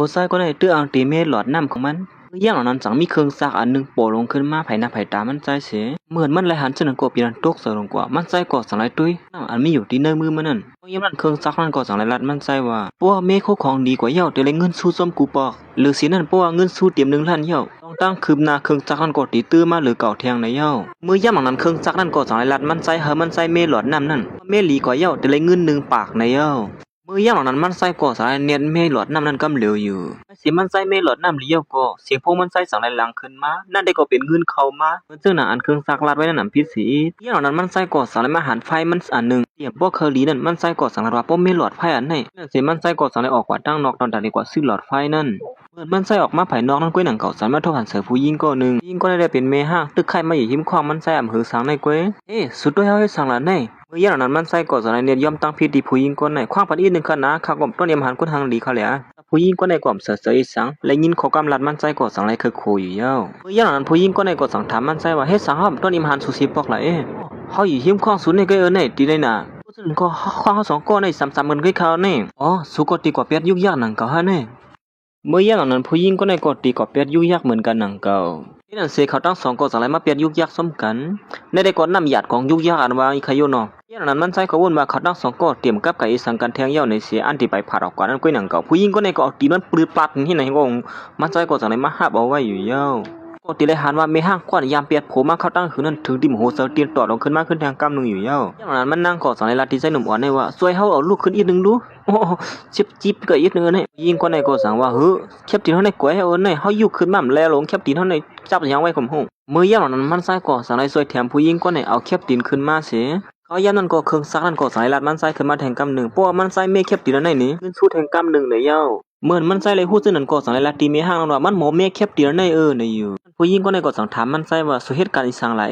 ผู้ชายก็ได้ตื้อเอาตีเมหลอดน้ำของมันอย่างเหล่านั้นจังมีเครื่องซักอันนึงโปะลงขึ้นมาไผหน้าไผตามันใจเสียเหมือนมันไหลหันซึ่งนั้นก็ปีนั้นตกเสือลงกว่ามันใจก็สังไหลตุ้ยน้ำอันมีอยู่ที่ในมือมันนั่นยามนั้นเครื่องซักนั้นก็สังไหลรัดมันใจว่าปัวเมฆของดีกว่าเย้าแต่เลยเงินสู้ซ้อมกูปอกหรือสินั้นปัวเงินสู้เตรียม1 ล้านเย้าต้องตั้งคืบหน้าเครื่องซักนั้นก็ตีตื้อมาหรือเก่าแทงในเย้าเมื่อยามนั้นเครื่องซักนั้นก็สังไหลรัดมันใจมันใจเมหลอดน้ำนั่นเมหลีกว่าเย้าแต่เลยเงิน1 ปากในเย้าเมื่อย่างเหล่านั้นมันใส่ก่อสายเนียนเมหลอดน้ำนั้นกำเหลวอยู่เสียงมันใส่เมหลอดน้ำเลี้ยวก็เสียงพวกมันใส่สังไหลหลังขึ้นมานั่นได้ก็เป็นเงินเข้ามาซึ่งน่ะอันเครื่องซักลัดไว้นั่นพิษสีอย่างเหล่านั้นมันใส่ก่อสายมาหันไฟมันอันนึงเสียงพวกเคอรี่นั่นมันใส่ก่อสังลัดว่าพวกเมหลอดไฟอันไหนนั่นเสียงมันใส่ก่อสังไหลออกกว่าตั้งนอกตอนดันดีกว่าซื้อหลอดไฟนั่นเมื่อมันใส่ออกมาภายนอกนั้นก้อยหนังเก่าสันมาทบหันเสือผู้หญิงก็นึงยิงก็ได้เป็นเมห้างตึกไข่มาอยู่หิมควางมันใส่อำเภอสังในก้อยสุดด้วยเฮาให้สังละในเมื่ออย่างนั้นมันใส่ก่อสารเนียย่อมตั้งพิธีผู้หญิงคนไหนคว้างปัดอีนึงขนาข้ากลมต้นยำหันคนทางดีเขาแหละผู้หญิงคนไหนกล่อมเสือเสืออีสังและยินขอกำลัดมันใส่ก่อสังไรคือโคอยู่เย้าเมื่ออย่างนั้นผู้หญิงคนไหนก่อสังถามมันใส่ว่าเฮ็ดสังห้อมต้นยำหันสุสีปอกไหลเฮาอยู่หิมควางสุดในก้อยในตีในน่ะซึ่งก็ควางเฮา2ก้อนใน3-3มันก้อยเขาเนี่ยสุก็ตีกว่าเปียดยุกยากหนังเก่าฮะเนี่ยเมื่ออย่างนั้นผู้หญิงก็ได้กอดตีกอดเปียดยุกยักเหมือนกันหนังเก่าที่นั่นเสเขาตั้ง2ก็สังไรมาเปียดยุกยักซ้ำกันในได้กอดน้ำหยาดของยุกยักอันว่าอีขยโยนออย่างนั้นมันใช้ขบวนว่าเขาตั้ง2ก็เตรียมกับไก่สังกันแทงเย้าในเสียอันที่ไปผ่าออกกว่านั้นก้อยหนังเก่าผู้หญิงก็ได้ก็เอาตีมันปลืดปัดที่ไหนก็มันใช้ก็สังไรมาหับเอาไว้อยู่เย้าก็ตีเลยหันว่าไม่ห้างกว่ายามเปียดผมมาเขาตั้งคืนนั้นถึงดิมโหเซอร์เตียนต่อลงขึ้นมาขึ้นทางกำนึงอยู่เย้าอย่างนั้นมันนั่งกอดสังไรลาที่ใส่หนุ่มอ่อนในว่าช่วยเฮาเอาลูกขึ้นอีกนึงดูโอ้ชิบจิบก็อีกนึงเนี่ยยิงก็ในก็สั่งว่าเฮ้ยแคปตีนเฮาในก๋วยเฮาเนี่ยเฮาอยู่ขึ้นมาแล้วลงแคปตีนเฮาในจับยังไว้ข่มหูเมื่อย่างนั้นมันใส่ก็สั่งไรช่วยแถมผู้หญิงก็ในเอาแคปตีนขึ้นมาเสียเขาย่ำนั้นก็เครื่องซักนั้นก็สายลัดมันใส่ขึ้นมาแทงกำนึงเพราะว่ามันใส่เมฆแคปตีนนั่นนี่ขึ้นสู้แทงกำนึงเลยเย้าเหมือนมันใส่เลยฮู้ซึ่งนั้นก็สั่งไรลัดตีเมห้างว่ามันหมอเมฆแคปตีนในในอยู่ผู้หญิงก็ในก็สั่งถามมันใส่ว่าสุเหตุการณ์อีสังหลา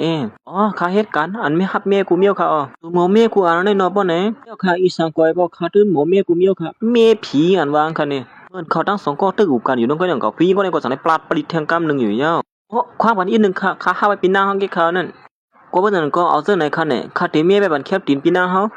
ยข้าเหตุการณ์อันไม่ฮับเมกูเมียวค่ะหมอเมกูอันนั้นนอบ่ไหนเจ้าข้าอีสังก้อยบ่ข้าตื่นหมอเมกูเมียวค่ะเมผีอันวางค่ะนี่เหมือนเขาตั้ง2ก็ตึกอูกันอยู่นั่นก็อย่างกับผู้หญิงก็ในก็สั่งได้ปลาปลิดแทงกำนึงอยู่เย้าความวันอีกนึงข้าหาไว้ปีนางเฮาเกเขานั่นก็บ่นั้นก็เอาเสื้อไหนค่ะเนี่ยข้าเตเมไปบันแคบตีนปีนางเฮา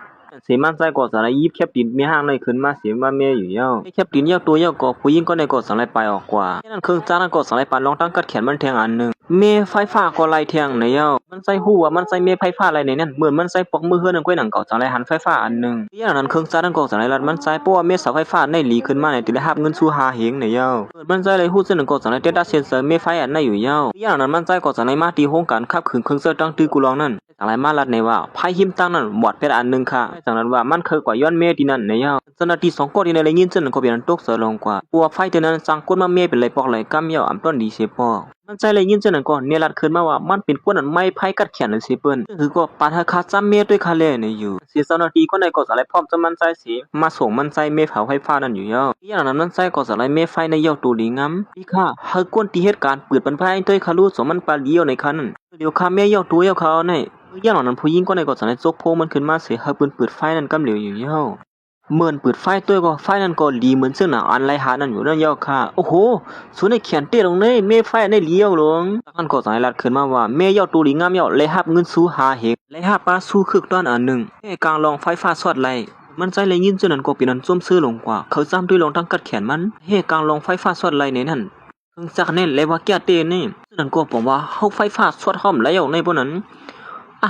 เสียมันใส่ก็สั่งได้ยิบแคบตีนมีห้างในขึ้นมาเสียมาเมอยู่เย้าแคบตีนเย้าตัวเย้าก็ผู้หญิงก็ในก็สั่งได้ไปออกกว่านั่นเครื่องจักรนั้นก็สั่งได้ปานรองตั้งกัดแขนมันแทงอันนึงเมไฟฟ้าก็ไล่แทงในเย้ามันใส่หูว่ามันใส่เมไฟฟ้าอะไรในนั้นเหมือนมันใส่ปอกมือเฮือนั่นก้อยหนังเก่าสั่งได้หันไฟฟ้าอันนึงอย่างนั้นเครื่องจักรนั้นก็สั่งได้รัดมันใส่เพราะว่าเมเสาไฟฟ้าในหลีขึ้นมาในติได้รับเงินสู้5 เหงในเย้ามันใส่เลยฮู้ซึ่งนั้นก็สั่งได้เตต้าเซนเซอร์เมไฟอันนั้นอยู่เย้าอย่างนั้นมันใส่ก็สั่งได้มาที่โครงการขับเคลื่อนเครื่องเสื้อตั้งตื้อกูลองนั่นสั่งได้มาลัดในว่าไผหิมตั้งนั้นบอดเป็นอันนึงค่ะสั่งนั้นว่ามันคือกว่าย้อนเมที่นั่นในเย้าสนาที2ก็ที่ในเลยยินซึ่งนั้นก็เป็นตกเสือลงกว่าปัวไฟตัวนั้นสั่งกดมาเมเป็นเลยปอกเลยกำเย้าอำต้นดีเสียปอมันใจเลยยินซึ่งนั้นก็เนี่ยลัดขึ้นมาว่ามันเป็นกวนนั้นไม่ไผกัดแขนเลยสิเปิ้นคือก็ปาทะคาซ้ำเมด้วยคาเลในอยู่เสียสนาทีก็ในก็สั่งได้พร้อมจะมันใจสิมาส่งมันใจเมเผาไฟฟ้านั่นอยู่เย้าอย่างนั้นมันใจก็สั่งได้เมไฟในเย้าตูดีงามพี่ข้าเฮากวนที่เหตุการณ์เปิดปันไฟต้วยคารูสมันปาเลียวในคันเดี๋ยวข้าเมเย้าตัวเย้าเขาในอย่างนั้นผู้หญิงก็ในก็สั่งได้จกโพมันขึ้นมาเสียเฮาปืนเปิดไฟนั่นกำเหลวอยู่เย้าเหมือนเปิดไฟตัวก็ไฟนั่นก็ดีเหมือนซึ่งหนังอันไรหานั่นอยู่นั่นเย้าค่ะโอ้โหสุดในเขียนเต้ลงในเมไฟในเลี้ยวลงท่านก็สั่งให้ลัดขึ้นมาว่าเมเย้าตูดีงามเย้าเลยฮับเงินสู้5 เหกเลยฮับปลาสู้คึกต้อนอันนึงกลางรองไฟฟ้าสอดไหลมันใจเลยยินซึ่งนั้นก็เป็นอันส้มซื่อลงกว่าเขาซ้ำด้วยรองทั้งกัดแขนมันกลางรองไฟฟ้าสอดไหลในนั่นเพิ่งจักแน่เลยว่าแก่เต้นี่ซึ่งนั้นก็บอกว่าเฮาไฟฟ้าสอดห้อมแล้วในพวกนั้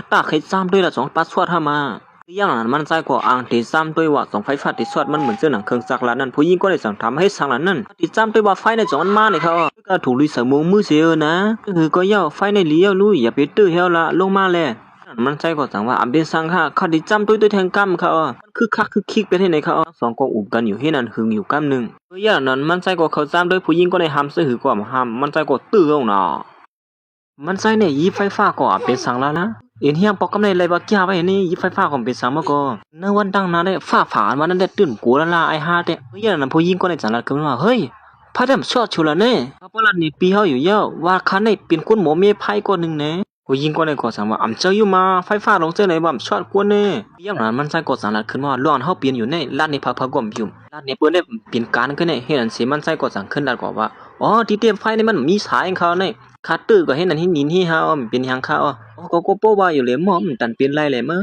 นตาเคยซ้ำด้วยละ2 ปาสวดเข้ามาอย่างนั้นมันใจก็อ่างตีซ้ำด้วยว่า2 ไฟฟ้าติดสวดมันเหมือนเสื้อหนังเครื่องจักรละนั่นผู้หญิงก็ได้สั่งทำให้สั่งละนั่นติดซ้ำด้วยว่าไฟใน2 อันมาเนี่ยเขาก็ถูกลุยเสมงมือเสียนะคือก็เย้าไฟในเลี้ยวลุยอย่าไปตื้อเฮาละลงมาแลมันใจก็สั่งว่าอันเป็นสั่งค่ะเขาติดซ้ำด้วยแทงกำเขาคือคักคือคิกไปที่ไหนเขา2 ก็อุบกันอยู่ที่นั่นหึงอยู่กำนึงอย่างนั้นมันใจก็เขาซ้ำด้วยผู้หญิงก็ได้ห้ามซื้อหือกว่าห้ามมันใจก็ตื้อเอาน่ะมันใจเนี่ยยีไฟฟ้าก็เป็นสั่งละนะเอ็นเฮียงปอกกำในเลยบักยาไว้นี่ยิไฟฟ้าของเป็นสังมาก็เนื้อวันตั้งนานได้ฟ้าฝามันนั่นได้ตื่นกูละลาไอ้ฮาเด้อย่างนั้นผู้หญิงก็ได้จังลัดขึ้นว่าเฮ้ยพระดำชอดชุละเน่พระลันนี่ปีเฮาอยู่เย้าว่าคันในเป็นคนหมอเมไผก็นึงแน่ผู้หญิงก็ได้ก็สั่งว่าอำเจ้าอยู่มาไฟฟ้าลงเจ้าไหนบ่ชอดกวนเน่อย่างนั้นมันใส่ก็จังลัดขึ้นว่าล้วนเฮาเปลี่ยนอยู่ในลานนี่พักๆก่อมอยู่ลานนี่เปิ้นได้เปลี่ยนการขึ้นในเฮ็ดอันสิมันใส่ก็จังขึ้นได้ก็ว่าที่เต็มไฟนี่มันมีสายของเขาในคาตื้อก็เห็นนั่นเห็นนินที่เฮาเป็นหยังเขาก็โปว่าอยู่เลยหมอมันตันเป็นไรเลยมั้อ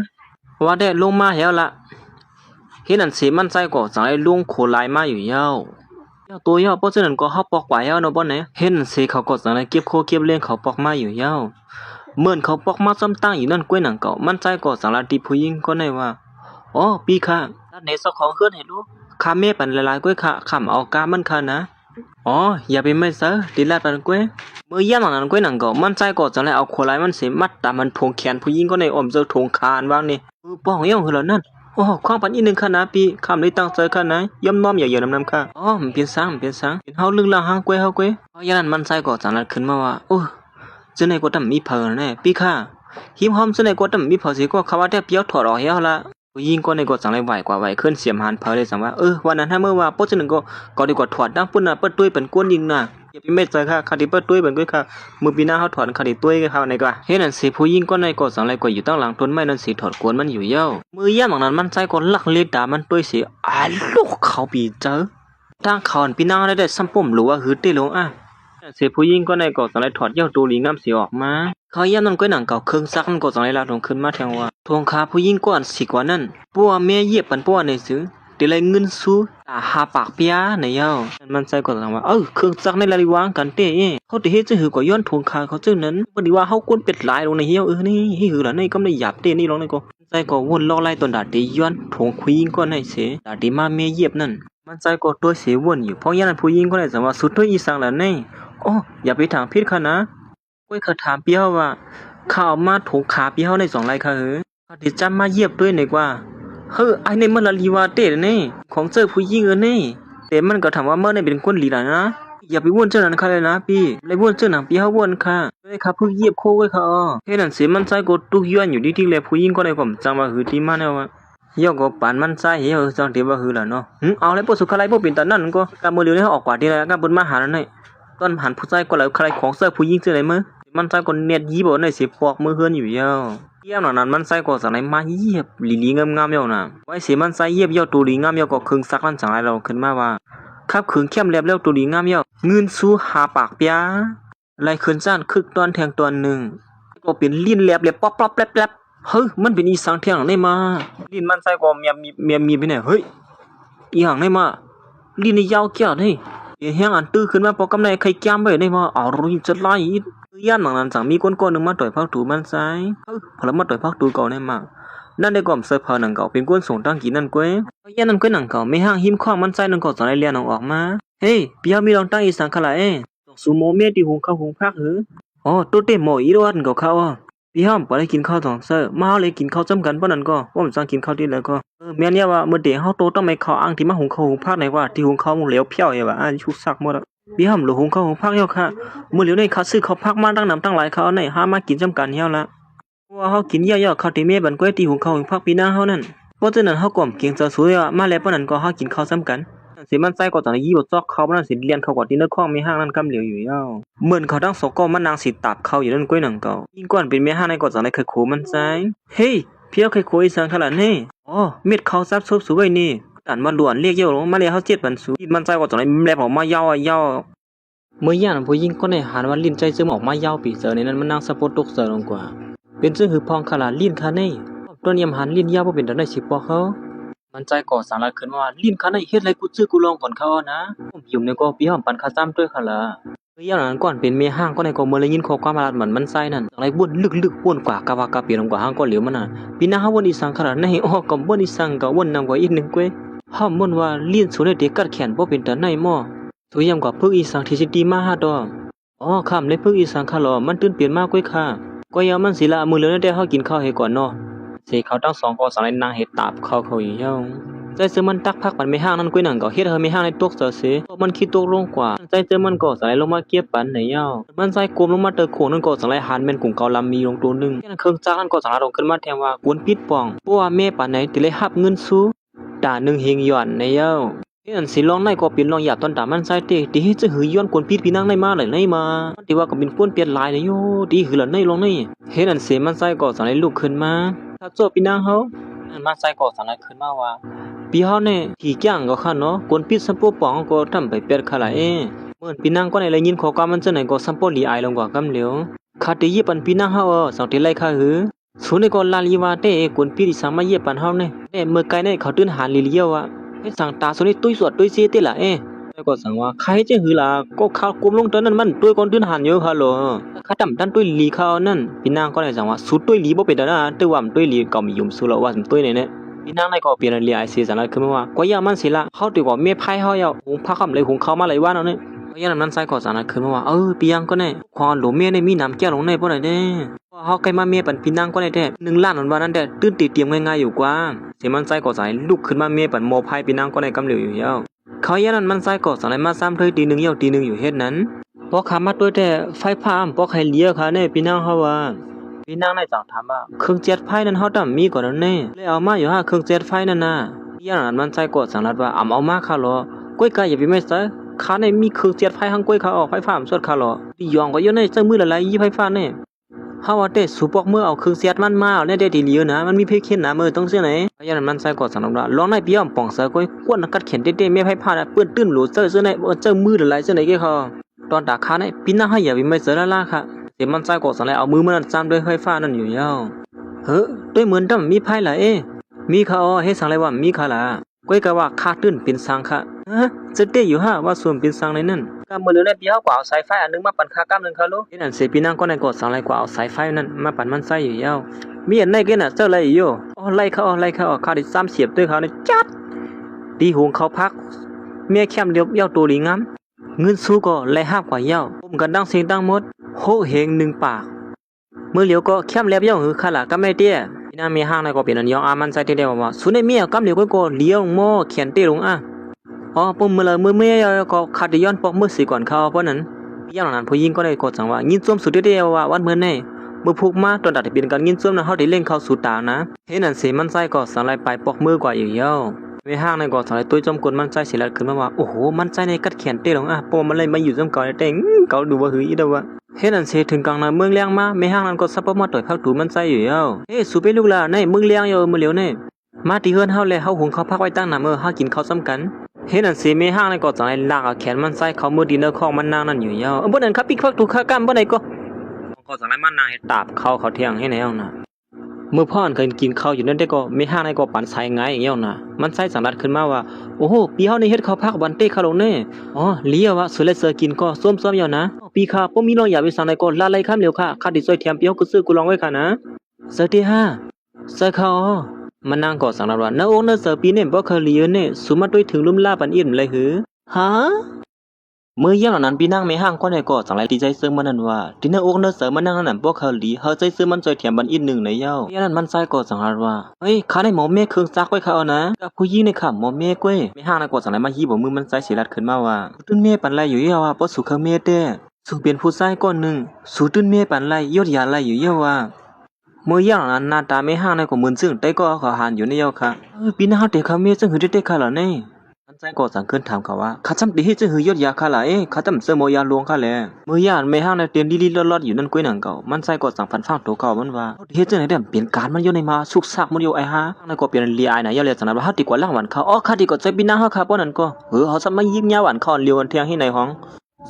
ว่าได้ลงมาแล้วล่ะเห็นนั่นสิมันใส่ก็จังไอ้ลุงโคลายมาอยู่เย้า ตัวยาวเพราะฉะนั้นก็เฮาปอกไว้เอาเนาะบ่ไหนเห็นสิเขาก็จังได๋เก็บโคเก็บเลี้ยงเขาปอกมาอยู่ยาวเหมือนเขาปอกมาซ้ำตั้งอยู่นั่นกล้วยหนังเก่ามันใจก็สังลาติผู้หญิงก็ได้ว่าอ๋อพี่ค่ะด้านในเจ้าของเฮือนให้ลูกข้าแม่ปันหลายๆกล้วยค่ะข้ามเอากามันค่ะนะอ๋ออย่าไปไม่เซอติลาดปันกล้วยเมื่อย่ามนั้นกล้วยหนังเก่ามันใจก็จังได๋เอาโคลายมันสิมัดตามมันทงแขนผู้หญิงก็ในอ้อมเจอทงคานว่างนี่ป้องย่องคือแล้วนั่นโอ้ความปันอีนึงค่ะนะพี่ข้ามได้ตั้งใจค่ะนะย่อมน้อมอย่าเยอะน้ำค่ะอ๋อมันเป็นสังเป็นเฮาลึกละหางกล้วยเฮากล้วยเพราะอย่างนั้นมันใจก็จังได๋ขึ้นมาว่าโอ้จะไหนก็ตำมีเผอแน่พี่ค่ะหิมหอมจะไหนก็ตำมีเผอสิก็เขาว่าแต่เปียวถอดออกเฮาละผู้หญิงก็ในก็จังได๋ไหวกว่าไหวขึ้นเสียมหานเผอเลยจังว่าวันนั้นถ้าเมื่อว่าปุ๊บจังก็ดีกว่าถอดดังปุ่นน่ะเปิดตุ้ยเป็นก้นยิงน่ะอย่าไปเม็ดใจค่ะคดีเปิดตุ้ยเป็นก้อยค่ะมือปีหน้าเฮาถอดคดีตุ้ยกับเฮาในกว่าเฮ็ดนั่นสิผู้หญิงก็ในก็จังได๋ก็อยู่ตั้งหลังต้นไม้นั่นสิถอดกวนมันอยู่เย้ามือย่ามนั้นมันใจก็ลักเลดามันตุ้ยสิลูกเขาปีเจอทางเขาปีหน้าได้ซ้ำปุ่มหรือว่าหือติลงเสียผู้หญิงก็ในก็จังได๋ถอดเย้าตูหลีงามสิออกมาเขาย่ำนั้นก้อยหนังเก่าเครื่องซักมันก็จังได๋ลาลงขึ้นมาแทงว่าทวงขาผู้หญิงก่อนสิกว่านั้นปัวแม่เหยียบปันปัวในซื้อติเลยเงินสู้ตาหาปากเปียในเย้ามันใจก็จังว่าเครื่องซักในลาลิวางกันเต้เขาติเฮ็ดจะหือก็ย้อนทวงขาเขาจึงนั้นบ่ดีว่าเฮากวนเป็ดหลายลงในเหี้ยวนี่หือล่ะในก็ได้หยาบเต้นี่ลงในก็ใจก็วนล้อไล่ตนดาดีย้อนทวงผู้หญิงก็ในเสดาดีมาแม่เหยียบนั่นมันใจก็ตัวเสวนอยู่เพราะอย่างนั้นผู้หญิงก็ได้จังว่าสุดท้ายอีสังล่ะในอย่าไปถามผิดค่ะนะก้อยเขาถามเปียวว่าข้าวมาถูกขาเปียวใน2ไร่ค่ะเขาติจำมาเหยียบด้วยในกว่าไอ้ในมันละลีวาเต้นี่ของเจอผู้หญิงนี่แต่มันก็ถามว่าเมื่อในเป็นคนลีล่ะนะอย่าไปวนเจ้านั้นค่ะเลยนะพี่เลยวนเจ้านั้นพี่เฮาวนค่ะเลยค่ะเพิ่งเหยียบโคไว้ค่ะเฮ็ดนั่นสิมันใจก็ตุกย้อนอยู่ที่ๆแล้วผู้หญิงก็ได้ก็จังว่าหือที่มาแนวว่าย่อก็ปานมันใจเฮาจังที่ว่าหือล่ะเนาะเอาเลยบ่สุขอะไรบ่เป็นตานั้นก็กำมือเดียวนี่ออกกว่าที่แล้วก็เปิ้นมาหานั่นนี่ตอนหันผู้ใจก็แล้วใครของเสื้อผู้หญิงซื่อไหนมื้อมันใจก็เน็ตยีบ่ได้สิปอกมือเฮือนอยู่ยาวเยี่ยมนั้นมันใส่ก็จังได๋มาเหยียบลีๆงามๆเย้าน่ะไว้สิมันใส่เหยียบเย้าตูลีงามเย้าก็ครึ่งซักนั้นจังได๋เราขึ้นมาว่าครับครึ่งเข้มแลบแล้วตูลีงามเย้าเงินสู้หาปากเปียไหลขึ้นซ่านคึกตอนแทงตอนนึงก็เป็นลิ้นแลบๆป๊อปๆแป๊บๆมันเป็นอีสังเที่ยงได้มาลิ้นมันใส่ก็มีไปไหนอีหังได้มาลิ้นนี่ยาวแก่เด้เฮียงอันตื้อขึ้นมาปอกำในไข่จ้ำไว้ได้มารู้จะไล่ย่านนั้นจังมีก้นๆนึงมาต่อยพักตูมันใส่พอแล้วมาต่อยพักตูเก่าได้มานั่นได้ก่อมเสื้อผ้าหนังเก่าเป็นก้นส่งตั้งกี่นั่นก้วยย่านนั้นก้วยหนังเก่าไม่ห่างหิมข้องมันใส่นั่นก็จังได้เลียนออกมาเฮ้พี่เฮามีลองตั้งอีสังขะละสุโมเมติหุงข้าวหุงพักตัวเต็มหม้ออีรอดก็เขาพี่เฮาบ่ได้กินข้าว2เซอมาเฮาเลยกินข้าวจำกันปานนั้นก็ว่ามันจังกินข้าวที่แล้วก็แม่นเนี่ยว่ามื้อเดเฮาโตต้องไม่เข้าอ้างที่มาหุงข้าวหุงพักไหนว่าที่หุงข้าวมันเหลวเพี้ยวว่าชุกซักหมดพี่ห้ามหลหุงข้าวหุงพักเฮาค่ะมื้อเหลียวในเขาซื้อข้าวพักมาตั้งน้ำตั้งหลายเขาในหามากินจำกันเฮาละว่าเฮากินเยอะๆข้าวที่แม่บันก้อยที่หุงข้าวหุงพักปีหน้าเฮานั่นเพราะฉะนั้นเฮาก็เก่งจะสวยมาแล้วปานนั้นก็เฮากินข้าวซ้ำกันสิมันใส่ก็จังยี่บ่จอกเขามันสิเลียนเขาก็ที่เนื้อข้องมีห้างนั้นกำเหลียวอยู่ยาวเหมือนเขาทั้งสองก็มันนางสิตับเขาอยู่นั่นก้อยหนังเก่ายิ่งก่อนเป็นแม่ห้างในก็จังได้เคยโคมันใส่เฮ้ยเพียวเคยโคอีสังขลานี่เม็ดข้าวซับซุบสวยนี่อันมาล้วนเรียกเยอะลงมาเลยเฮา7,000สูมันใส่ก็จังได้แลบออกมายาวเมื่อย่างผู้หญิงก็ในหันว่าลิ้นใจซึมออกมายาวปีเสือในนั้นมันนางสะโพดตกเสือลงกว่าเป็นซึ่งหือพองขลาลิ้นคาในต้นยำหันลิ้นยาวบ่เป็นตาได้สิปอเขามันใจก่อสารขึ้นว่าลิ้นคาในเฮ็ดไรกูซื้อกูลองก่อนเขานะผมหิวในก็พี่หอมปันคาซ้ำด้วยค่ะล่ะเมื่อย่างนั้นก่อนเป็นเมียห้างก็ในก็เมื่อได้ยินข้อความมาเหมือนมันใส่นั่นอะไรบ่นลึกๆบ่นกว่ากะว่ากะเปียลงกว่าห้างก็เหลียวมันน่ะปีหน้าเฮาบ่อีสังขนาดในก็บ่อีสังก็บ่นนำกว่าอีกนึงกวยห้ามบ่นว่าลิ้นสูในเด็กกัดแขนบ่เป็นตาในม้อตัวยำกว่าพึกอีสังที่สิดีมาหาดข้ามเลยพึกอีสังค่ะหรอมันตื่นเปลี่ยนมากกว่าค่ะก็ยามันสิละมื้อเหลือได้เฮากินข้าวให้ก่อนเนาะสิเขาทั้ง2ก็สังนางเฮ็ดตาบเขาอยู่ยาวใจเจอมันตักพักมันไม่ห้างนั้นกวยหนังก็เฮ็ดเฮาไม่ห้างในตกเสือสิมันคิดตกลงกว่าใจเจอมันก็สังลงมาเก็บปันในยาวมันใจกลมลงมาเตอโขนั้นก็สังหันแม่นกุ้งเกาลำมีลงตัวนึงเครื่องจักรนั้นก็สังลงขึ้นมาแทนว่ากวนปิดป่องเพราะว่าแม่ปานไหนติเลยรับเงินสู้ตา1เฮงย้อนในยาวอันสิลองในก็เป็นลองหยาบตอนตามันใส่เตที่เฮ็ดจะหือย้อนกวนปิดพี่นางในมาเลยในมามันที่ว่าก็เป็นกวนเปลี่ยนลายในโยดีหือละในลองในเฮ็ดอันเสมันใส่ก็สังลุกขึ้นมาถ้าโจพี่นางเฮามันใส่ก็สังขึ้นมาว่าพี่เฮาเนี่ยที่จ้างก็คั่นเนาะกวนปิดสัมปปองก็ทำไปเป็ดคาละเหมือนพี่นางก็ในเลยยินข้อความมันจะไหนก็สัมปลีอายลงกว่ากำเหลียวคาติยิปันพี่นางเฮาสังที่ไล่ค่าหือสุนก็ลาลีว่าเต้กวนปิดสังมาเยปันเฮาเนี่ยเมื่อไกลเนี่ยเขาตื่นหาลีเลียวเฮ็ดสั่งตาสุนี่ตุ้ยสวดตุ้ยซีติล่ะ ก็สั่งว่าใครจะหือล่ะก็ข้าวกุมลงตอนนั้นมันด้วยคนตื้นหันเยอะค่ะเหรอข้าดำดันด้วยลีข้าวนั่นพี่นางก็เลยสั่งว่าสุดด้วยลีบ่เป็นนะตัวว่ามันด้วยลีก็มียุ่มสุละว่ามันด้วยเนี่ยพี่นางในก็เปลี่ยนเรียไอซีสันแล้วคือว่าก็ยังมันสิละเขาตีว่าเมียไพ่เขาเอาหุงพักคำเลยหุงเขามาเลยว่าเนาะเนี่ยก็ยังนั้นใส่ก็สั่งแล้วคือว่าพี่ยังก็เนี่ยความหลวมเมียในมีน้ำแก้วลงในบ่ได้เด้เขาใกล้มาเมียปั่นพี่นางก็ได้แต่1 ล้านวันนั้นแต่ตื้นตีเตรียมง่ายๆอยู่กว่าเสียมันใส่ก็ใส่ลุกขึ้นมาเมียปั่นโมไพ่พี่นางก็ได้กำเหลวอยู่แล้วเขายันนั้นมันใส่กอดสั่งเลยมาซ้ำเลยตีหนึ่งเยี่ยวตีหนึ่งอยู่เฮ็ดนั้นพอขามาด้วยแต่ไฟฟ้าพอใครเลี้ยค่ะเนี่ยพี่นางเขาว่าพี่นางในจังถามว่าเครื่องเจ็ดไฟนั้นเขาดำมีก่อนแล้วเนี่ยเลยเอามาอยู่ฮะเครื่องเจ็ดไฟนั่นน่ะยันนั้นมันใส่กอดสั่งรัดว่าเอามาค่ะหรอก้อยกายอย่าไปไม่ใส่ขาในมีเครื่องเจ็ดไฟหังก้อยขาออกไฟฟ้าสดค่ะหรอที่ยองก็อยู่ในเจ้ามือละลายยี่ไฟฟ้าเนี่ยเฮาว่าแต่สูปอกเมื่อเอาเครื่องเสียดมันมาเนี่ยได้ดีเลียวนะมันมีเพคเข็นนะมือต้องเสียไหนยันนั้นมันใส่กอดสั่งรัดลองในพี่อ้อมป่องเสือก้อยกวนกัดเข็นเต้ๆไม่ไฟฟ้าน่ะเปื้อนตื้นหลูเสื้อในเจ้ามือละลายเสื้อไหนแกเขาตอนตาขาในพี่นางให้อย่าไปไม่เสือละล่ะค่ะเสียมันใส่กอดสั่งเลยเอามือมันซ้ำด้วยไฟฟ้านั่นอยู่ยาวด้วยเหมือนดำมีไพ่ล่ะมีค่ะให้สั่งเลยว่ามีค่ะล่ะก้อยก็ว่าคาตื้นเป็นสังค่ะจะเตะอยู่ฮะว่าส่วนเป็นสังในนั่นก็มือเรือในพี่เขากว่าเอาสายไฟอันนึงมาปั่นคากำนึงค่ะลูกที่นั่นเสียพี่นางก็ในกดสั่งเลยกว่าเอาสายไฟนั่นมาปั่นมันใส่อยู่ยาวมีอันไหนกันน่ะเจ้าอะไรอยู่ไล่เขาขาดิซ้ำเสียบด้วยเขาเนี่ยจัดตีหงเขาพักเมียแคมเดียวเย้าตัวหลีงามเงินสู้ก็ไล่ห้ากว่าเย้าผมกันดังเสียงดังหมดโหเฮง1 ปากเมื่อเหลียวก็แคมเล็บเย้าหือขล่ะก็ไม่เตี้ยพี่นางมีห้างในก็เป็นอันยองอามันใส่เตี้ยว่าสุดในเมียกำเหลียวก็เลี้ยวโม่เขียนเตี้ยลงปุ่มมือเมียก็ขาดย้อนปอกมือสีก่อนเขาเพราะนั้นย่างนั้นผู้หญิงก็ได้กดสั่งว่ายินส้มสุดเตี้ยว่าวันเมื่อไงเมื่อพุกมาตอนตัดเป็นการยินส้มนะเขาได้เล่นเข้าสู่ตานะเห็นนั่นเสียมันใส่ก็สั่งไล่ไปปอกมือกว่าอยู่เย้าไม่ห้างในก่อสั่งไล่ตัวจมกลมันใจเสียแล้วขึ้นมาว่าโอ้โหมันใจในกัดแขนเต้ลงปมมันเลยมาอยู่จมก่อนเต้งเขาดูว่าหืออีเดวะเฮ็ดนั่นเสียถึงกลางนาเมืองเลี้ยงมาไม่ห้างนั้นก็ซับมาต่อยพักถูมันใจอยู่เย้าสูไปลูกละในเมืองเลี้ยงอยู่มือเหลียวเนี่ยมาตีเฮือนเฮาเลยเฮาหุงเขาพักไว้ตั้งหน้ามือเฮากินข้าวซ้ำกันเฮ็ดนั่นเสียไม่ห้างในก่อสั่งไล่ลากแขนมันใส่เขามือดินเนอร์ของมันนางนั่นอยู่เย้าบ่นั่นครับปิกพักถูกข้ากำบ่ไหนก็สั่งไล่มันนางให้ตาบเขาเที่ยงให้แนวน่ะเมื่อพ่อเคยกินข้าวอยู่นั่นได้ก็ไม่ห้างในก็ปั่นใส่ไงอย่างเงี้ยน่ะมันใส่สังดัดขึ้นมาว่าโอ้โหปีเฮาในเฮ็ดข้าวพักบันเต้ข้าวลงแน่เลี้ยวว่าสุเลเซอร์กินก็ส้มๆอยู่นะปีข้าบ่มีลองอย่าไปสั่งในก็ลาไล่ข้ามเร็วค่ะข้าดิซอยเทียมเปียวก็ซื้อกูลองไว้ค่ะนะเซอร์ที่5เซอร์เขามันนางก็สั่งดัดว่าน้าโอ้น้าเซอร์ปีเนี่ยบ่เคยเลี้ยเนี่ยสุมาด้วยถึงลุ่มลาปันอิ่มเลยหือฮะเมื่อย่างนั้นพี่นางไม่ห้างก็ในก็สั่งไล่ดีใจซื้อมันนั่นว่าที่น้าอกเนื้อเสือมันนั่งนั่นพวกเขาหลีเฮาใจซื้อมันจอยเถียมบันอีก1ในเย้าอย่างนั้นมันใส่ก็สั่งรัดว่าเฮ้ยข้าได้หมอเมฆเครื่องซักไว้เขานะกับผู้หญิงในข้าหมอเมฆเว้ยไม่ห้างนะก็สั่งไล่มาฮีบ่มือมันใส่สิรัดขึ้นมาว่าตุ้นเมฆปันไล่อยู่เย้าว่าบ่สุขเมฆเด้สุเป็นผู้ชายก้อนนึงสู่ตุ้นเมฆปันไล่ยอดยาไล่อยู่เย้าว่าเมื่อย่างนั้นหน้าตาไม่ห้างในก็มึนซึ่งแต่ก็ขอหานอยู่ในเย้าค่ะพี่นางเด็กเขาเมฆซึ่งหือเด็กค่ะล่ะเนี่ยมันใจก็สั่งขึ้นถามเขาว่าข้าจำดีที่จะหือยอดยาข้าล่ะข้าจำเสมอยาลวงข้าแลเมื่อย่านไม่ห้างในเตียนดีๆลอดๆอยู่นั่นกุ้ยหนังเก่ามันใจก็สั่งพันฟังตัวเก่ามันว่าเฮ็ดจังได๋เปลี่ยนการมันอยู่ในมาสุกซักมันอยู่ไอ้ฮะในก็เปลี่ยนเลียไอ้น่ะอย่าเลียจังนั้นว่าเฮาดีกว่าล่างหวานเขาข้าดีกว่าใจพี่นางเฮาค่ะบ่นั่นก็เฮาจะมายิ้มยาหวานคอนเลียวกันเที่ยงให้ในห้อ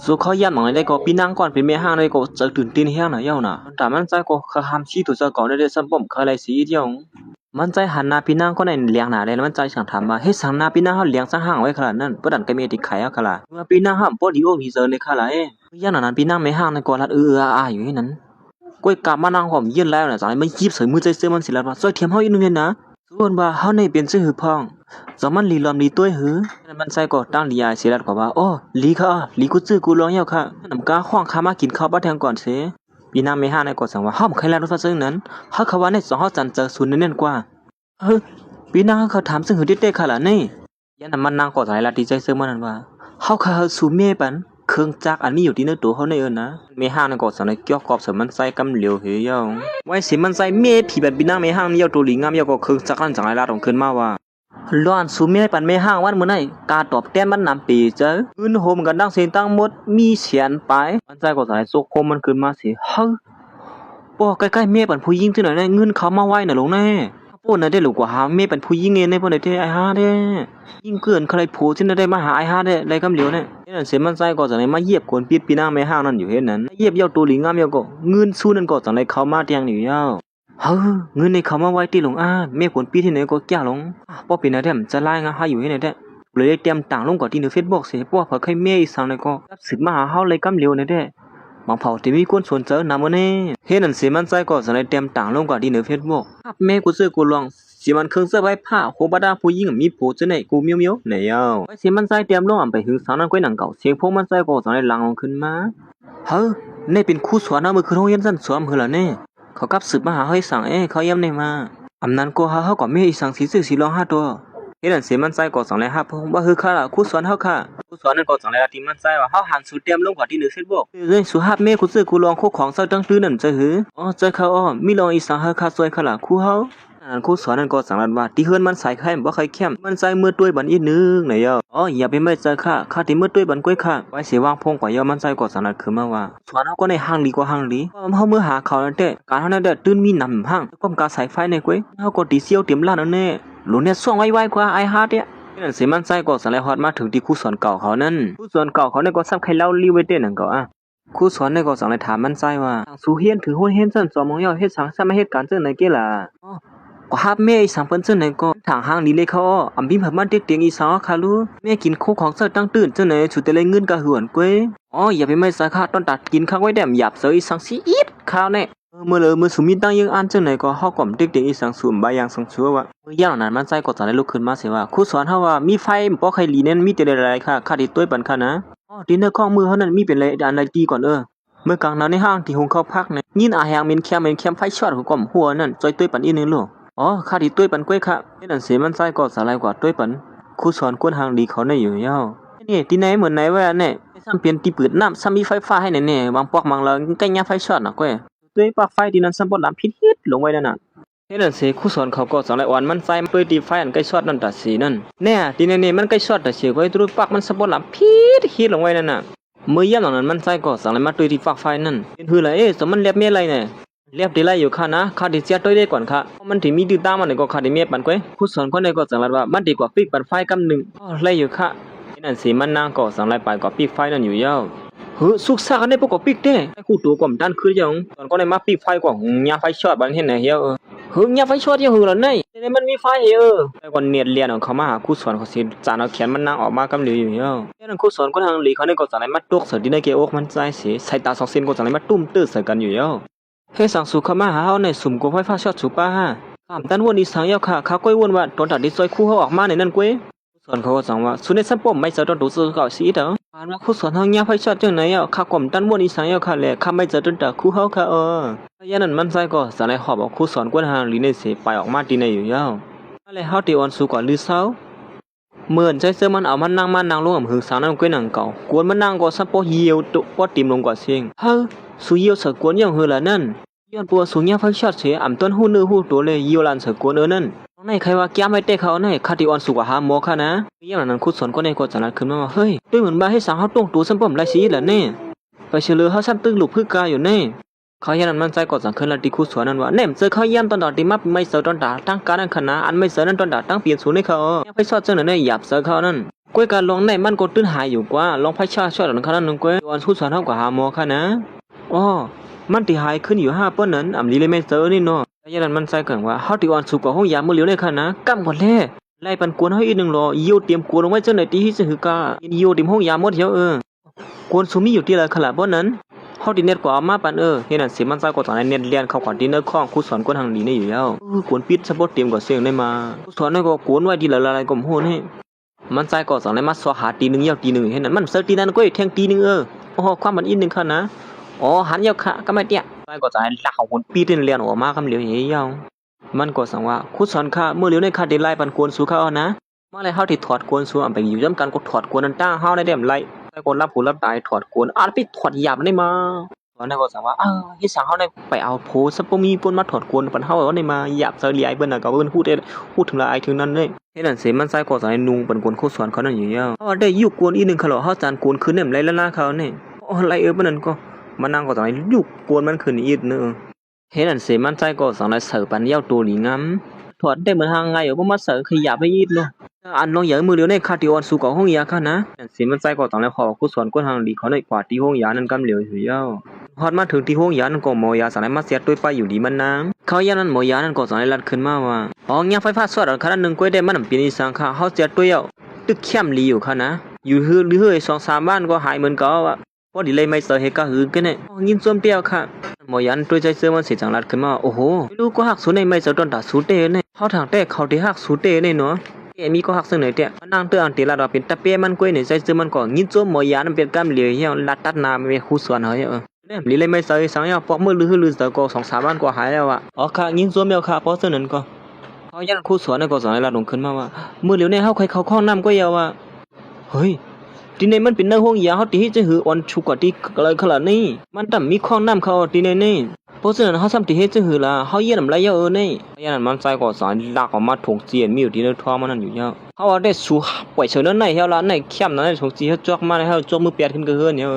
งสุเขาย่ำหนังได้ก็พี่นางก่อนเป็นแม่ห้างได้ก็จะตื่นตีนเฮียงน่ะเย้าน่ะแต่มันใจก็ห้ามชี้ตัวเจ้าก่อนได้ซ้ำป้อมเคยไล่สีเดียวมันใจหันหน้าพี่นางก็ในเลี้ยงหน้าได้แล้วมันใจสั่งถามว่าเฮ็ดสั่งหน้าพี่นางเฮาเลี้ยงสังห่างไว้ขนาดนั้นบ่ดันก็มีติไข่เอาขล่ะเมื่อพี่นางห้ามบ่ดีอกดีเซอในขล่ะอย่างนั้นพี่นางไม่ห้างในก็ลัดอาอยู่ให้นั้นก้อยกลับมานางหอมเย็นแล้วน่ะจังได๋มันจีบใส่มือใจเสื้อมันสิลัดว่าซอยเทียมเฮาอีกนึงเนี่ยนะส่วนว่าเฮาในเป็นซื่อหือพ้องจอมันลีลอมลีต้วยหือมันใส่ก็ตั้งลียาสิลัดก็ว่าลีค่ะลีกูซื่อกูร้องเย้าค่ะนำกาห้องข้ามากินข้าวบ่แทงก่อนเสพี่นางไม่ห้างในก็สั่งว่าห้อมใครแล้วซะซึ่งนั้นเฮาเขาว่าใน2เฮาจันเจอศูนย์นั่นกว่าพี่นางเขาถามซึ่งหือเด็กๆค่ะล่ะนี่ยันมันนางก็หลายละดีใจซึ่งมันนั่นว่าเฮาค่ะสู่เมปันเครื่องจักรอันนี้อยู่ที่ในตัวเฮาในนะเมห้างนั่นก็สั่งในเกี่ยวกับสมันใส่กำเหลียวเหี่ยวไว้สิมันใส่เมผีแบบพี่นางเมห้างนี่เอาตัวหลีงามยาวก็เครื่องจักรนั่นจังได๋ล่ะต้องขึ้นมาว่าล้านสู่เมปันเมห้างวันมื้อไหนกาตอบแทนมันนำปีเจอเงินโฮมกันดังเสียงตั้งหมดมีเสียนไปมันใส่ก็สั่งในโซโคมมันขึ้นมาสิป้อใกล้ๆเมปันผู้หญิงที่ไหนได้เงินเขามาไว้น่ะลงแน่ป้นน่ะได้ลูกกว่าหาเมเป็นผู้หญิงเองในป้นได้ไอ้ฮาเด้ยิ่งเกินใครโผล่ที่ได้มาหาไอ้ฮาเด้ไรกำเหลียวเนี่ยนั่นเสียมันใส่ก็จังได๋มาเหยียบคนปิดพี่นางแม่ห้างนั่นอยู่เฮ็ดนั้นเหยียบยาวตัวหลิงงามยาวก็เงินสู้นั่นก็จังได๋เข้ามาเตียงนี่ยาวเงินในเขามาไว้ที่หลงเมคนปีที่ไหนก็แก่ลงป้อเป็นอะไรจะลายงาหาอยู่เฮ็ดได้ เลยเตรียมต่างลงกว่าที่ใน Facebook เสียพวกเผาใครเมียอีสังเลยก็รับสืบมาหาเฮาเลยกำเร็วในเด้บางเผาที่มีคนสนใจนำมาแน่เฮ็ดนั่นสิมันใจก็จะเลยเตรียมต่างลงกว่าที่ใน Facebook ครับแม่กูซื้อกูลองสิมันเครื่องเสื้อไว้ผ้าโคบดาผู้หญิงมีโผจะไหนกูเมียวๆไหนเอาไว้สิมันใจเตรียมลงไปถึงสาวนั้นก้อยหนังเก่าเสียงพวกมันใจก็จะเลยลังลงขึ้นมาเฮ้อนี่เป็นครูสอนเอามือคือโรงเรียนสั้นสวมเหรอเน่เขากลับสืบมาหาเฮาอีสังเขาเยี่ยมได้มาอำนั้นก็หาเฮาก็มีอีสังสิซื้อสิลองหาตัวเฮ็ดนั่นสิมันใจก็สังเลยหาพงบ่คือค่ะล่ะครูสอนเฮาค่ะครูสอนนั่นก็สังเลยที่มันใจว่าเฮาหันสู่เตรียมลงกว่าที่เหนือ Facebook เอ้ยสุภาพแม่ครูซื้อครูลองคู่ของเซาตั้งตื้อนั่นจะหืออ๋อเจอเขาอ้อมีลองอีสังเฮาค่ะสวยค่ะล่ะครูเฮาครูสอนนั่นก็สังว่าที่เฮือนมันใส่ไข่บ่ค่อยเข้มมันใจมือด้วยบันอีนึงไหนอ๋ออย่าไปไม่เจอค่ะที่มือด้วยบันก้อยค่ะไว้สิวางพงกว่ามันใจก็สังนั้นคือมาว่าสอนเฮาก็ในห้างดีกว่าห้างดีเฮามือหาเขานั่นแต่การเฮานั่นตื้นมีนำห้างก้มกาสายไฟในก้อยเฮาก็ตีเสียวเตรียมล้านนั่นแน่หลุเนี่ยส่องไวๆกว่าไอ้ฮาร์ดเนี่ยนั่นสิมันใจก็สังเลยฮอดมาถึงที่ครูสอนเก่าเขานั่นครูสอนเก่าเขาเนี่ยก็ซ้ำใครเล่าลีไว้เต้นั่นก็ครูสอนเนี่ยก็สังเลยถามมันใจว่าทางสู่เฮียนถือโหนเฮียนซั่น2มองยาวเฮ็ดสังซ้ำมาเฮ็ดการจังไหนเกล่ะก็ฮับแม่อีสังเปิ้นจังไหนก็ทางห้างนี้เลยเขาอำบิมมันเตียงอีสังค่ะลูแม่กินโคของเซอตั้งตื่นจังไหนสุดแต่เลยเงินกะหวนก้อยอย่าไปไม่สาขาตอนตัดกินข้าวไว้แดมหยาบเซออีสังสิอีดข้าวแน่เมื่อเลยมือสุมิตั้งยังอันจังไหนก็เฮาก่อมเตียงอีสังสุ่มบายางสังชัวว่าเมื่อย่างนั้นมันใจก็จะได้ลุกขึ้นมาเสียว่าครูสอนเฮาว่ามีไฟบ่ใครหลีนั่นมีแต่อะไรค่ะที่ต้วยปันค่ะนะดินเนอร์ของมือเฮานั้นมีเป็นอะไรอันใดดีก่อนเมื่อกลางนั้นในห้างที่หุงข้าวพักเนี่ยยินอาหางเป็นแคมไฟช็อตของก่อมหัวนั่นจอยต้วยปันอีนึงโลข้าที่ต้วยปันก้อยค่ะนี่นั่นเสียมันใจก็สลายกว่าต้วยปันครูสอนกวนหางดีเขาได้อยู่ยาวนี่ที่ไหนเหมือนไหนว่าเนี่ยซ้ำเปลี่ยนที่ปืดน้ำซ้ำมีไฟฟ้าให้เนี่ยบางปอกบางละใกล้ยาไฟช็อตนะก้อยต้วยปลั๊กไฟที่นั้นซ้ำบ่ลำพิษฮิตลงไว้นั่นน่ะนี่นั่นเสียครูสอนเขาก็สลายอ่อนมันใจต้วยตีไฟอันใกล้ช็อตนั่นตัดสีนั่นเนี่ยที่นี่มันใกล้ช็อตแต่เสียก้อยต้วยปลั๊กมันซ้ำบ่ลำพิษฮิตลงไว้นั่นน่ะเมื่อย่ำหลังนั้นมันใจก็สั่งเลยมาตุยที่ฝักไฟนั่นเป็นหืออะไรสมมันเล็บเมียอะไรเนี่ยเล็บดีไรอยู่ค่ะนะข้าดิเสียตุยได้ก่อนค่ะมันถึงมีดื้อตามมันเลยก็ข้าดิเมียปันก้อยผู้สอนคนใดก็สั่งเลยว่ามันดีกว่าปีกปันไฟกำหนึ่งไรอยู่ค่ะนั่นสิมันนางก็สั่งเลยไปกว่าปีกไฟนั่นอยู่ยาวสุกซากันได้พวกกับปีกเด้ไอ้คู่ตัวกลมด้านคือยังตอนก็ได้มาปีกไฟกว่าหญ้าไฟช็อตบันเห็นไหนเหี้ยหญ้าไฟช็อตยังหือละเนี่ยมันมีไฟแต่ก่อนเนียดเรียนของเขามาหาครูสอนเขาสิจานเอาเขียนมันนางออกมากำเหลียวอยู่เนาะนั่นครูสอนก็ทางหลีเขาได้ก็จะไหนมาตกเสดินได้เกอกมันใจเสียสายตา2 เซนก็จะไหนมาตุ้มตื้อใส่กันอยู่เนาะให้สังสุเขามาหาเฮาในสุ่มกไฟฟ้าช็อตสุป้าถามตันวนอีสังยาวค่ะเขาก้อยวนว่าตอนตัดดิซอยคู่เฮาออกมาในนั่นก้อยสอนเขาก็สั่งว่าสุดในสัมปมไม่เจอตอนดูซื้อเก่าสิเด้ออ่านว่าครูสอนเฮาหญ้าไฟช็อตจังไหนข้ากลมตันวนอีสังยาวค่ะแหละข้าไม่เจอตอนตัดคู่เฮาค่ะยันนั้นมันใจก็สั่งให้หอบเอาครูสอนกวนหางหลีในเสไปออกมาที่ในอยู่ยาวอะไรเฮาติออนสู่ก่อนลือเซาเหมือนใจเสื้อมันเอามันนั่งลงกับหึงสาวนั่นก้อยหนังเก่ากวนมันนั่งก็ซับปอเหี่ยวตุปอติมลงกว่าเสียงสุเหี่ยวเสกวนอย่างหือละนั่นย้อนปัวสูงยาไฟช็อตเสียอ่ำต้นหูนื้อหูตัวเลยเหี่ยวลันเสกวนนั่นในใครว่าแก้ไม่เตะเขาในคาติออนสู่กว่าหาหมอค่ะนะอย่างนั้นครูสอนก็ในก็จะนัดขึ้นมาว่าเฮ้ยด้วยเหมือนบ้าให้สังเฮาตรงตัวซัมปอมไรสิละเนี่ยไปเฉลือเฮาซ้ำตึงลูกพึกกาอยู่เนี่ยเขายันมันใจก็สังเกตละที่ครูสอนนั้นว่าเนี่ยเจอเขาย่ำตอนดอที่มาไม่เสือตอนด่าตั้งการนั่นขนาอันไม่เสือนั่นตอนด่าตั้งเปลี่ยนสูนให้เขาไฟช็อตเจ้าเนี่ยหยาบเสือเขานั่นก้อยการลองในมันก็ตื้นหายอยู่กว่าลองไฟช็อตนั่นขนาดนึงก้อยวันครูสอนเท่ากับหาหมอค่ะนะมันที่หายขึ้นอยู่5 เปิ้นนั้นอำลีเลยไม่เจอนี่เนาะยันมันใจเกิงว่าเฮาที่อ่อนสุกว่าห้องยามื้อเหลียวในค่ะนะกำก่อนแลไล่ปันกวนเฮาอีก1รอเยี่ยวเตรียมกวนลงไว้จังไหนที่สิหือกาเยี่ยวเตรียมห้องยาหมดเหี่ยวกวนสุมีอยู่ที่ละขลาบ่นั้นเฮาดิเน็ตกว่ามาปันเฮ็ดนั่นสิมันใจก็ตอนเน็ตเรียนเข้าก่อนดิเนอร์ของครูสอนกวนทางดีนี่อยู่แล้วกวนปิดสะบ่เตรียมกว่าเสียงได้มาครูสอนก็กวนไว้ดีละลายก็โหนี่มันใจก็สั่งได้มาสอหาตี1ยาวตี1เฮ็ดนั่นมันเซอตีนั้นก็แทงตี1ความมันอีก1ค่ะนะหันยาวค่ะก็ไม่เตี้ยใจก็จะให้ลากคนปีเรียนออกมาคำเหลียวเหี่ยวมันก็สั่งว่าครูสอนค่ะเมื่อเหลียวในค่ะได้ไล่ปันกวนสู่เขานะเมื่อไรเฮาที่ถอดกวนสู่ไปอยู่ย่ำกันก็ถอดกวนนั้นตั้งเฮาได้เด้มไล่แต่คนรับผู้รับตายถอดกวนไปถอดหยาบได้มาตอนนั้นก็สั่งว่าเฮ็ดสั่งเฮาได้ไปเอาโพซับบ่มีคนมาถอดกวนปันเฮาได้มาหยาบเสลียไอ้เบิ่นน่ะก็เบิ่นพูดถึงละไอ้ถึงนั้นเลยเฮ็ดนั่นสิมันใส่ก็สั่งให้นุงปันกวนครูสอนเขานั่นอยู่ยาวได้ยุกกวนอีนึงเขาเฮาจานกวนคืนเนี่ยไล่ละเขานี่ไล่ปานนั้นก็มันนั่งก็สั่งให้ยุกกวนมันขึ้นอีกเนาะเฮ็ดนั่นสิมันใจก็สั่งให้เสิร์ฟปันยาวตัวหลีงามถอดได้เหมือนหางไงบ่มาเสิร์ฟขยับไปอีกเนาะอันลองอย่างมือเดียวในคาติออนสู่กับห้องยาค่ะนะสิมันใจก็ต้องแล้วพอครูสอนกวนทางดีเขาในกว่าที่ห้องยานั้นกำเหลียวอยู่ยาวฮอดมาถึงที่ห้องยานั้นก็หมอยาสั่งให้มาเสียด้วยไฟอยู่ดีมันนางเขายานั้นหมอยานั้นก็สั่งให้ลัดขึ้นมาว่าหญ้าไฟฟ้าสอดอันขนาดนึงก้อยได้มันเป็นอีสังค่ะเฮาเสียด้วย ตึกเข้มลีอยู่เขานะอยู่ฮือหรือเฮ้ย2-3บ้านก็หายเหมือนก็ว่าพอดีเลยไม่เสยเฮก็หือกันเนี่ยยินส้มเปียวค่ะหมอยันตัวใจเสื้อมันเสียจังลัดขึ้นมาโอ้โหไม่รู้ก็หักสูในไม่เสยตอนตาสูเตเนี่ยเขาทางแต่เขาที่หักสูเตเนี่ยเนาะเอมีก็หักเสนอเตะนางเตือนตีละดอกเป็นตะเปียมันกล้วยเนี่ยใจเสื้อมันก็ยินส้มหมอยันเป็นกำเหลียวเฮียลัดตัดนาไม่คู่ส่วนเฮ้ยเนี่ยลีเลยไม่เสยสังยาปอกมือลือเสยก็2-3บ้านก็หายแล้วอ่ะอ๋อค่ะยินส้มเมียวค่ะเพราะเสนั้นก็เขายันคู่สวนเนี่ยก็สอนให้ละลงขึ้นมาว่ามือเหลียวเนี่ยเฮาใครเขาข้องน้ำก็ยาวว่าเฮ้ยทีนี้มันเป็นเนื้อห้องยาเฮาที่จะหืออ่อนชุกกว่าที่เลยขนาดนี้มันต้องมีข้องน้ำเขาทีนี้นี่เพราะฉะนั้นเฮาซ้ำที่จะหือละเฮาเยี่ยนำไรเยอะนี่ยันมันใจก็สอนลากออกมาถงเจียนมีอยู่ที่เนื้อท้องมันนั่นอยู่เยอะเฮาได้สู้ป่วยเฉินนั้นไหนเฮาละไหนเข้มนั้นถงเจียจอกมาให้เฮาจกมือเปียดขึ้นก็เฮือนเนี่ย